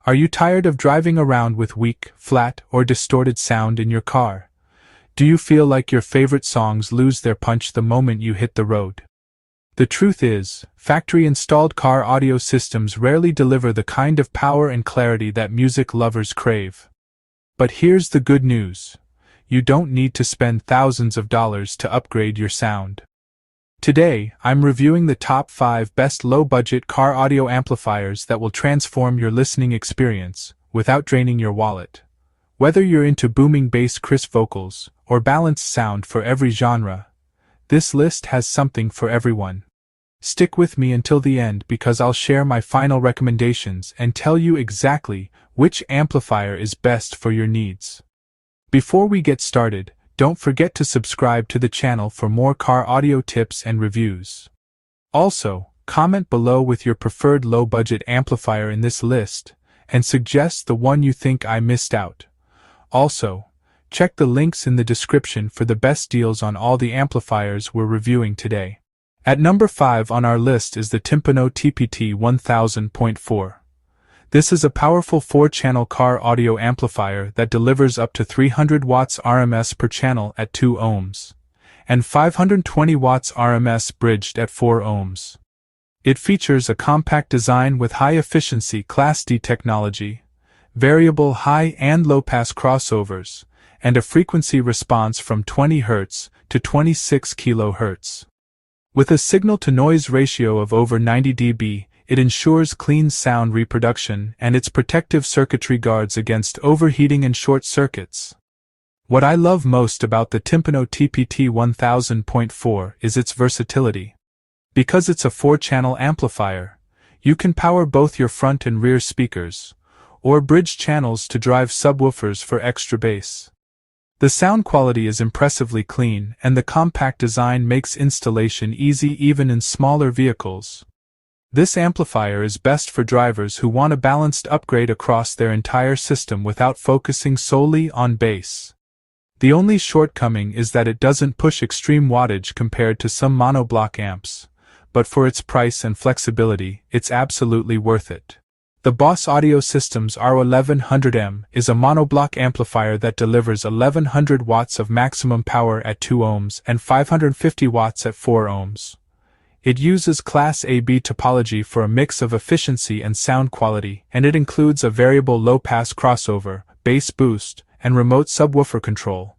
Are you tired of driving around with weak, flat, or distorted sound in your car? Do you feel like your favorite songs lose their punch the moment you hit the road? The truth is, factory-installed car audio systems rarely deliver the kind of power and clarity that music lovers crave. But here's the good news. You don't need to spend thousands of dollars to upgrade your sound. Today, I'm reviewing the top 5 best low-budget car audio amplifiers that will transform your listening experience without draining your wallet. Whether you're into booming bass crisp vocals or balanced sound for every genre, this list has something for everyone. Stick with me until the end because I'll share my final recommendations and tell you exactly which amplifier is best for your needs. Before we get started, don't forget to subscribe to the channel for more car audio tips and reviews. Also, comment below with your preferred low-budget amplifier in this list, and suggest the one you think I missed out. Also, check the links in the description for the best deals on all the amplifiers we're reviewing today. At number 5 on our list is the Timpano TPT 1000.4. This is a powerful 4-channel car audio amplifier that delivers up to 300 watts RMS per channel at 2 ohms, and 520 watts RMS bridged at 4 ohms. It features a compact design with high-efficiency Class D technology, variable high and low-pass crossovers, and a frequency response from 20 Hz to 26 kHz. With a signal-to-noise ratio of over 90 dB, it ensures clean sound reproduction and its protective circuitry guards against overheating and short circuits. What I love most about the Timpano TPT 1000.4 is its versatility. Because it's a 4-channel amplifier, you can power both your front and rear speakers, or bridge channels to drive subwoofers for extra bass. The sound quality is impressively clean, and the compact design makes installation easy even in smaller vehicles. This amplifier is best for drivers who want a balanced upgrade across their entire system without focusing solely on bass. The only shortcoming is that it doesn't push extreme wattage compared to some monoblock amps, but for its price and flexibility, it's absolutely worth it. The Boss Audio Systems R1100M is a monoblock amplifier that delivers 1100 watts of maximum power at 2 ohms and 550 watts at 4 ohms. It uses Class AB topology for a mix of efficiency and sound quality, and it includes a variable low-pass crossover, bass boost, and remote subwoofer control.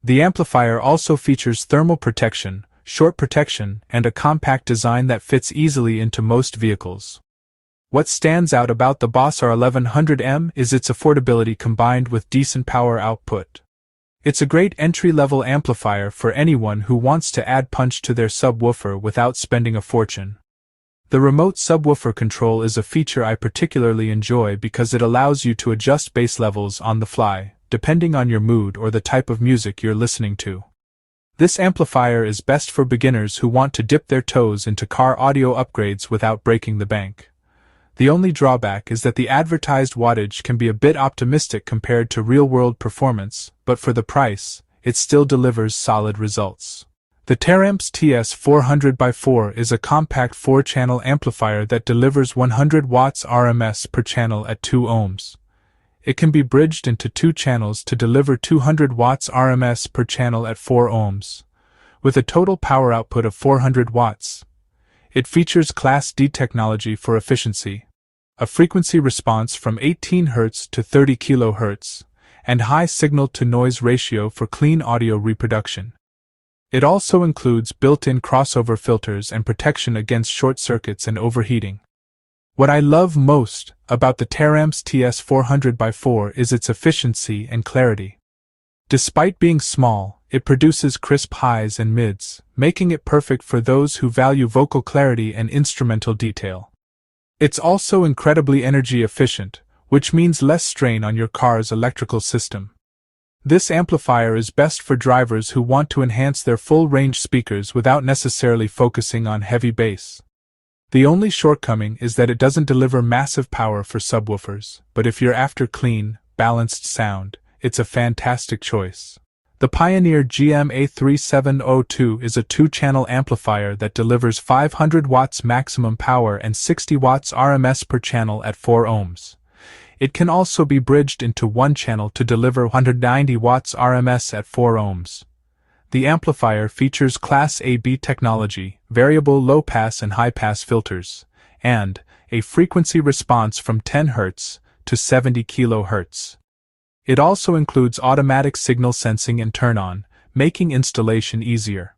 The amplifier also features thermal protection, short protection, and a compact design that fits easily into most vehicles. What stands out about the Boss R1100M is its affordability combined with decent power output. It's a great entry-level amplifier for anyone who wants to add punch to their subwoofer without spending a fortune. The remote subwoofer control is a feature I particularly enjoy because it allows you to adjust bass levels on the fly, depending on your mood or the type of music you're listening to. This amplifier is best for beginners who want to dip their toes into car audio upgrades without breaking the bank. The only drawback is that the advertised wattage can be a bit optimistic compared to real-world performance, but for the price, it still delivers solid results. The Taramps TS400x4 is a compact 4-channel amplifier that delivers 100 watts RMS per channel at 2 ohms. It can be bridged into 2 channels to deliver 200 watts RMS per channel at 4 ohms, with a total power output of 400 watts. It features Class D technology for efficiency, a frequency response from 18 Hz to 30 kHz, and high signal-to-noise ratio for clean audio reproduction. It also includes built-in crossover filters and protection against short circuits and overheating. What I love most about the Taramps TS400x4 is its efficiency and clarity. Despite being small, it produces crisp highs and mids, making it perfect for those who value vocal clarity and instrumental detail. It's also incredibly energy efficient, which means less strain on your car's electrical system. This amplifier is best for drivers who want to enhance their full-range speakers without necessarily focusing on heavy bass. The only shortcoming is that it doesn't deliver massive power for subwoofers, but if you're after clean, balanced sound, it's a fantastic choice. The Pioneer GM-A3702 is a 2-channel amplifier that delivers 500 watts maximum power and 60 watts RMS per channel at 4 ohms. It can also be bridged into one channel to deliver 190 watts RMS at 4 ohms. The amplifier features Class AB technology, variable low-pass and high-pass filters, and a frequency response from 10 Hz to 70 kHz. It also includes automatic signal sensing and turn-on, making installation easier.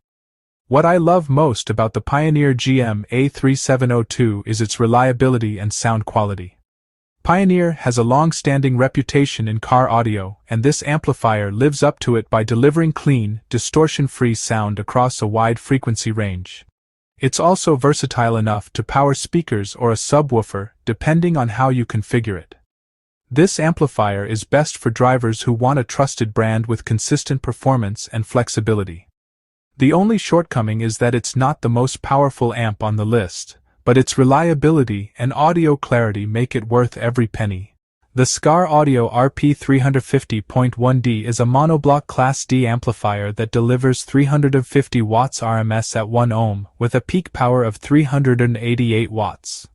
What I love most about the Pioneer GM-A3702 is its reliability and sound quality. Pioneer has a long-standing reputation in car audio, and this amplifier lives up to it by delivering clean, distortion-free sound across a wide frequency range. It's also versatile enough to power speakers or a subwoofer, depending on how you configure it. This amplifier is best for drivers who want a trusted brand with consistent performance and flexibility. The only shortcoming is that it's not the most powerful amp on the list, but its reliability and audio clarity make it worth every penny. The Skar Audio RP350.1D is a monoblock Class D amplifier that delivers 350 watts RMS at 1 ohm with a peak power of 388 watts.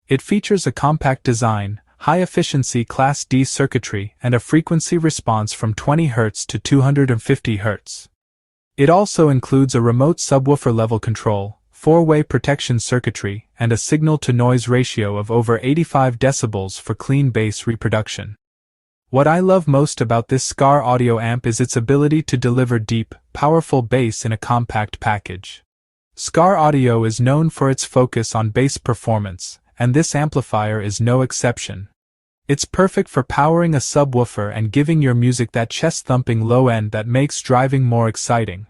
It features a compact design, high-efficiency Class D circuitry, and a frequency response from 20 Hz to 250 Hz. It also includes a remote subwoofer level control, 4-way protection circuitry, and a signal-to-noise ratio of over 85 decibels for clean bass reproduction. What I love most about this Skar audio amp is its ability to deliver deep, powerful bass in a compact package. Skar Audio is known for its focus on bass performance, and this amplifier is no exception. It's perfect for powering a subwoofer and giving your music that chest-thumping low end that makes driving more exciting.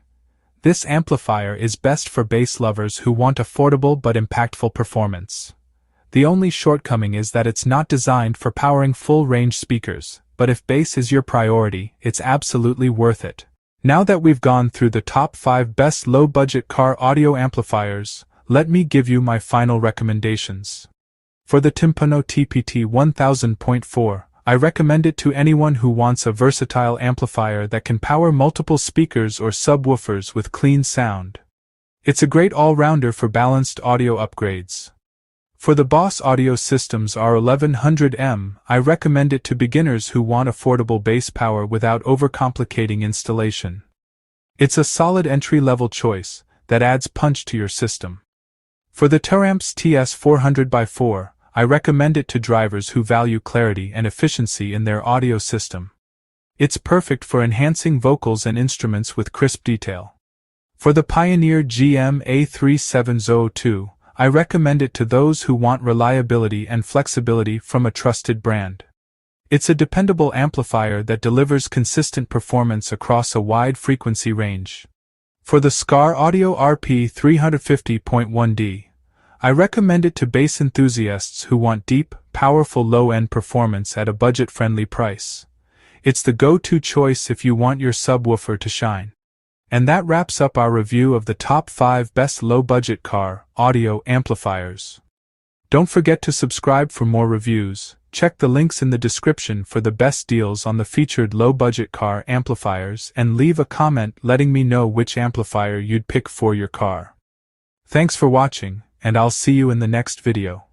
This amplifier is best for bass lovers who want affordable but impactful performance. The only shortcoming is that it's not designed for powering full-range speakers, but if bass is your priority, it's absolutely worth it. Now that we've gone through the top 5 best low-budget car audio amplifiers, let me give you my final recommendations. For the Timpano TPT 1000.4, I recommend it to anyone who wants a versatile amplifier that can power multiple speakers or subwoofers with clean sound. It's a great all-rounder for balanced audio upgrades. For the Boss Audio Systems R1100M, I recommend it to beginners who want affordable bass power without overcomplicating installation. It's a solid entry-level choice that adds punch to your system. For the Taramps TS400x4, I recommend it to drivers who value clarity and efficiency in their audio system. It's perfect for enhancing vocals and instruments with crisp detail. For the Pioneer GM-A3702, I recommend it to those who want reliability and flexibility from a trusted brand. It's a dependable amplifier that delivers consistent performance across a wide frequency range. For the Skar Audio RP350.1D, I recommend it to bass enthusiasts who want deep, powerful low-end performance at a budget-friendly price. It's the go-to choice if you want your subwoofer to shine. And that wraps up our review of the top 5 best low-budget car audio amplifiers. Don't forget to subscribe for more reviews. Check the links in the description for the best deals on the featured low-budget car amplifiers and leave a comment letting me know which amplifier you'd pick for your car. Thanks for watching, and I'll see you in the next video.